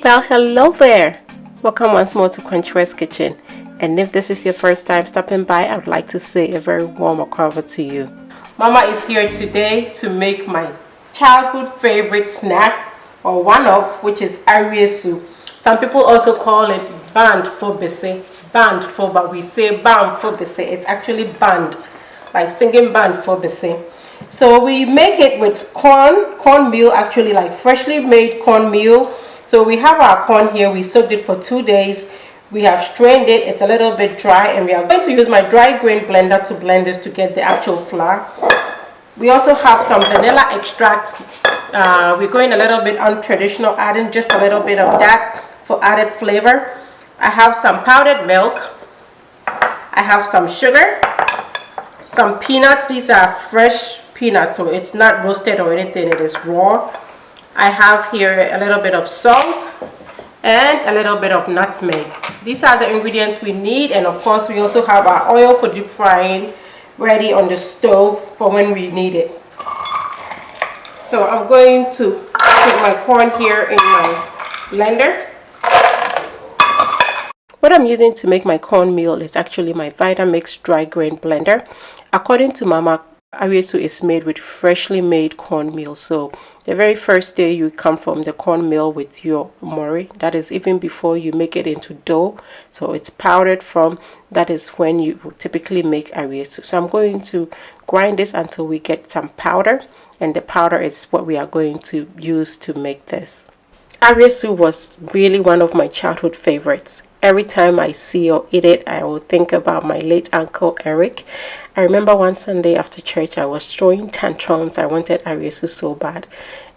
Well, hello there. Welcome once more to Crunchware's Kitchen. And if this is your first time stopping by, I would like to say a very warm welcome to you. Mama is here today to make my childhood favorite snack, or one of, which is Awiesu. Some people also call it band for bese. Band for, but we say band for bese. It's actually band, like singing band for bese. So we make it with cornmeal, actually like freshly made cornmeal. So we have our corn here. We soaked it for 2 days. We have strained it. It's a little bit dry, and we are going to use my dry grain blender to blend this to get the actual flour. We also have some vanilla extract. We're going a little bit untraditional, adding just a little bit of that for added flavor. I have some powdered milk. I have some sugar, some peanuts. These are fresh peanuts, so it's not roasted or anything, it is raw. I have here a little bit of salt and a little bit of nutmeg. These are the ingredients we need, and of course we also have our oil for deep frying ready on the stove for when we need it. So I'm going to put my corn here in my blender. What I'm using to make my cornmeal is actually my Vitamix dry grain blender. According to Mama, Awiesu is made with freshly made cornmeal. So the very first day you come from the cornmeal with your mori, that is even before you make it into dough. So it's powdered from, that is when you typically make Awiesu. So I'm going to grind this until we get some powder, and the powder is what we are going to use to make this. Awiesu was really one of my childhood favorites. Every time I see or eat it, I will think about my late uncle Eric. I remember one Sunday after church, I was throwing tantrums. I wanted Awiesu so bad.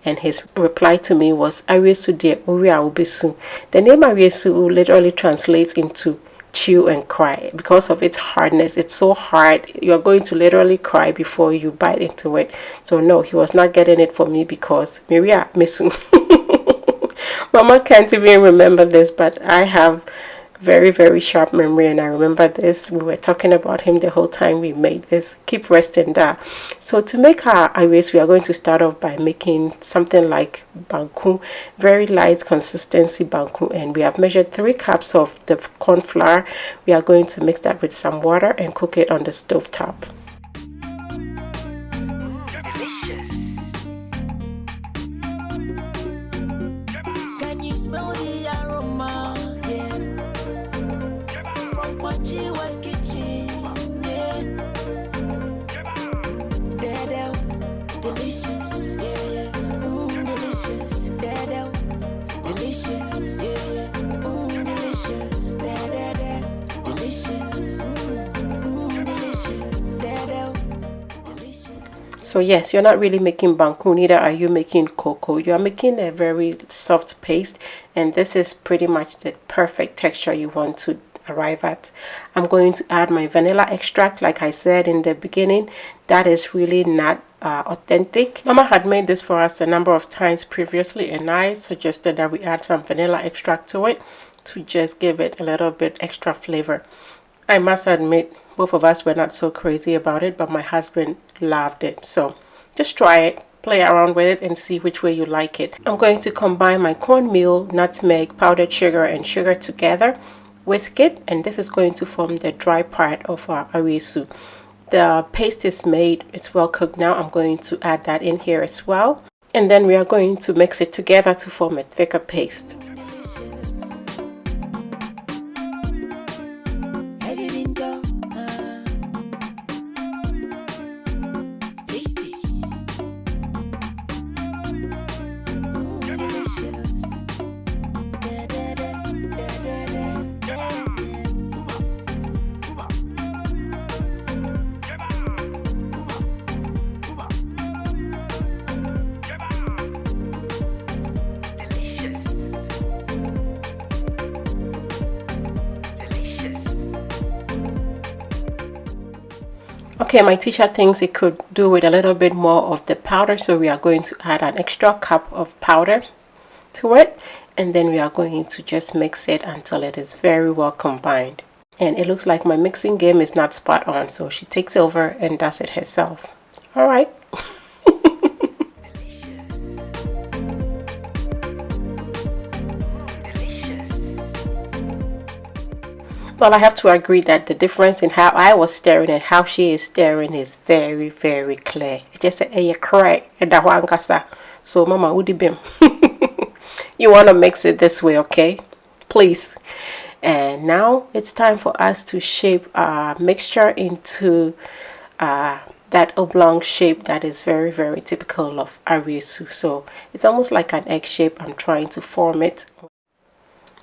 And his reply to me was, Awiesu de Awiesu. The name Awiesu literally translates into chew and cry because of its hardness. It's so hard, you're going to literally cry before you bite into it. So no, he was not getting it for me because Maria Misu. Mama can't even remember this, but I have very, very sharp memory, and I remember this. We were talking about him the whole time we made this. Keep resting there. So to make our Awiesu, we are going to start off by making something like banku, very light consistency banku, and we have measured 3 cups of the corn flour. We are going to mix that with some water and cook it on the stove top. So yes, you're not really making banku, neither are you making cocoa. You are making a very soft paste, and this is pretty much the perfect texture you want to arrive at. I'm going to add my vanilla extract. Like I said in the beginning, that is really not authentic. Mama had made this for us a number of times previously, and I suggested that we add some vanilla extract to it to just give it a little bit extra flavor. I must admit, both of us were not so crazy about it, but my husband loved it. So just try it, play around with it, and see which way you like it. I'm going to combine my cornmeal, nutmeg, powdered sugar, and sugar together, whisk it, and this is going to form the dry part of our Awiesu. The paste is made, it's well cooked now. I'm going to add that in here as well, and then we are going to mix it together to form a thicker paste. Okay, my teacher thinks it could do with a little bit more of the powder, so we are going to add an extra cup of powder to it, and then we are going to just mix it until it is very well combined. And it looks like my mixing game is not spot on, so she takes over and does it herself. All right. Well, I have to agree that the difference in how I was staring and how she is staring is very, very clear. It just said, "Hey, cry." So, Mama, udi bim. You want to mix it this way, okay? Please. And now it's time for us to shape our mixture into that oblong shape that is very, very typical of Awiesu. So it's almost like an egg shape. I'm trying to form it.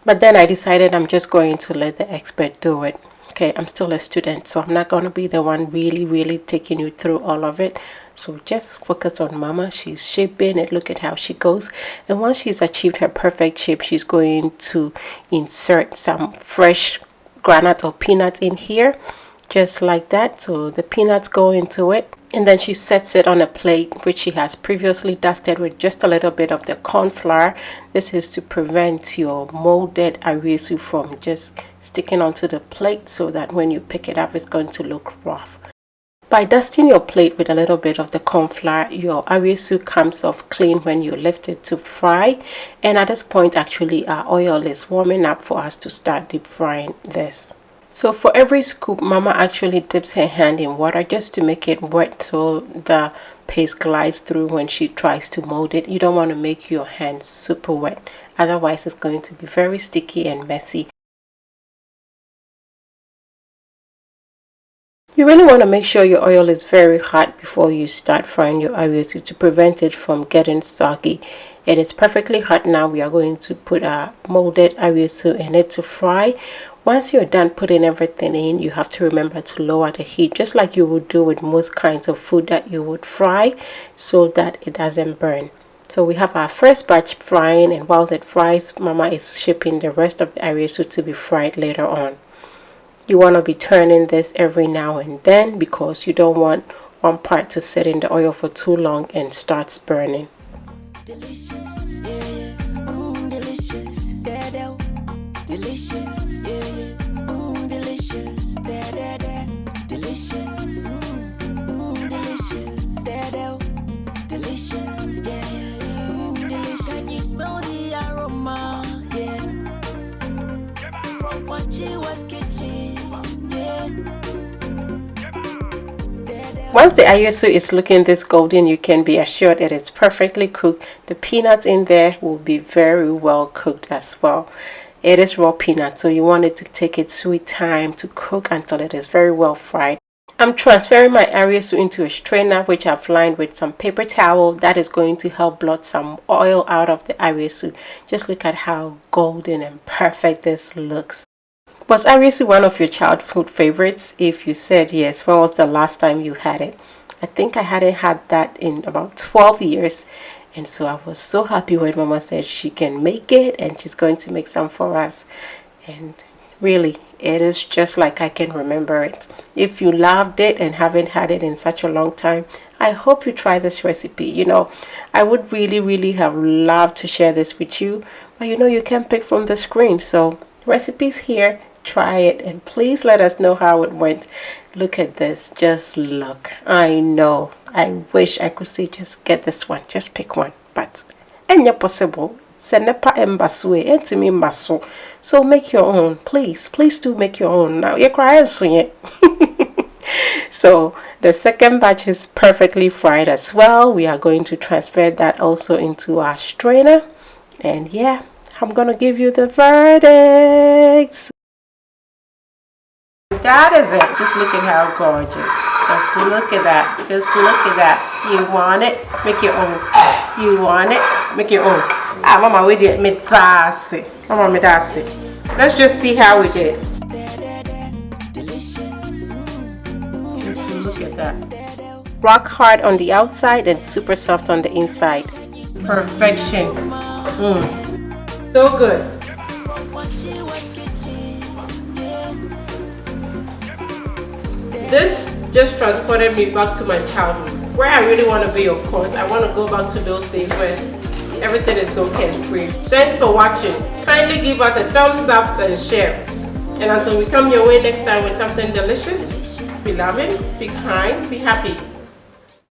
But then I decided I'm just going to let the expert do it. Okay, I'm still a student, so I'm not going to be the one really taking you through all of it. So just focus on Mama. She's shaping it. Look at how she goes. And once she's achieved her perfect shape, she's going to insert some fresh granite or peanuts in here. Just like that. So the peanuts go into it. And then she sets it on a plate which she has previously dusted with just a little bit of the corn flour. This is to prevent your molded Awiesu from just sticking onto the plate, so that when you pick it up it's going to look rough. By dusting your plate with a little bit of the corn flour, your Awiesu comes off clean when you lift it to fry. And at this point, actually, our oil is warming up for us to start deep frying this. So for every scoop, Mama actually dips her hand in water just to make it wet so the paste glides through when she tries to mold it. You don't want to make your hand super wet, otherwise it's going to be very sticky and messy. You really want to make sure your oil is very hot before you start frying your Awiesu to prevent it from getting soggy. It is perfectly hot now. We are going to put our molded Awiesu in it to fry. Once you're done putting everything in, you have to remember to lower the heat, just like you would do with most kinds of food that you would fry, so that it doesn't burn. So we have our first batch frying, and whilst it fries, Mama is shipping the rest of the Awiesu to be fried later on. You want to be turning this every now and then because you don't want one part to sit in the oil for too long and starts burning. Delicious, yeah, delicious, delicious, yeah, delicious, delicious, delicious, yeah, delicious. Can you smell the aroma? Yeah, from what she was kitchen, yeah. Once the Awiesu is looking this golden, you can be assured it is perfectly cooked. The peanuts in there will be very well cooked as well. It is raw peanut, so you want it to take its sweet time to cook until it is very well fried. I'm transferring my Awiesu into a strainer which I've lined with some paper towel. That is going to help blot some oil out of the Awiesu. Just look at how golden and perfect this looks. Was Awiesu one of your childhood favorites? If you said yes, when was the last time you had it? I think I hadn't had that in about 12 years. And so I was so happy when Mama said she can make it and she's going to make some for us. And really, it is just like I can remember it. If you loved it and haven't had it in such a long time, I hope you try this recipe. You know, I would really have loved to share this with you. But you know, you can pick from the screen. So recipes here. Try it and please let us know how it went. Look at this. Just look. I know. I wish I could say just get this one. Just pick one. But any possible. So make your own. Please do make your own. Now you're crying soon. So the second batch is perfectly fried as well. We are going to transfer that also into our strainer. And yeah, I'm gonna give you the verdicts. That is it. Just look at how gorgeous. Just look at that. Just look at that. You want it? Make your own. You want it? Make your own. Ah, Mama, we did mitsasi. Mama, midasi. Let's just see how we did. Just look at that. Rock hard on the outside and super soft on the inside. Perfection. So good. This just transported me back to my childhood, where I really want to be, of course. I want to go back to those days where everything is so carefree. Thanks for watching. Kindly give us a thumbs up and share. And until we come your way next time with something delicious, be loving, be kind, be happy.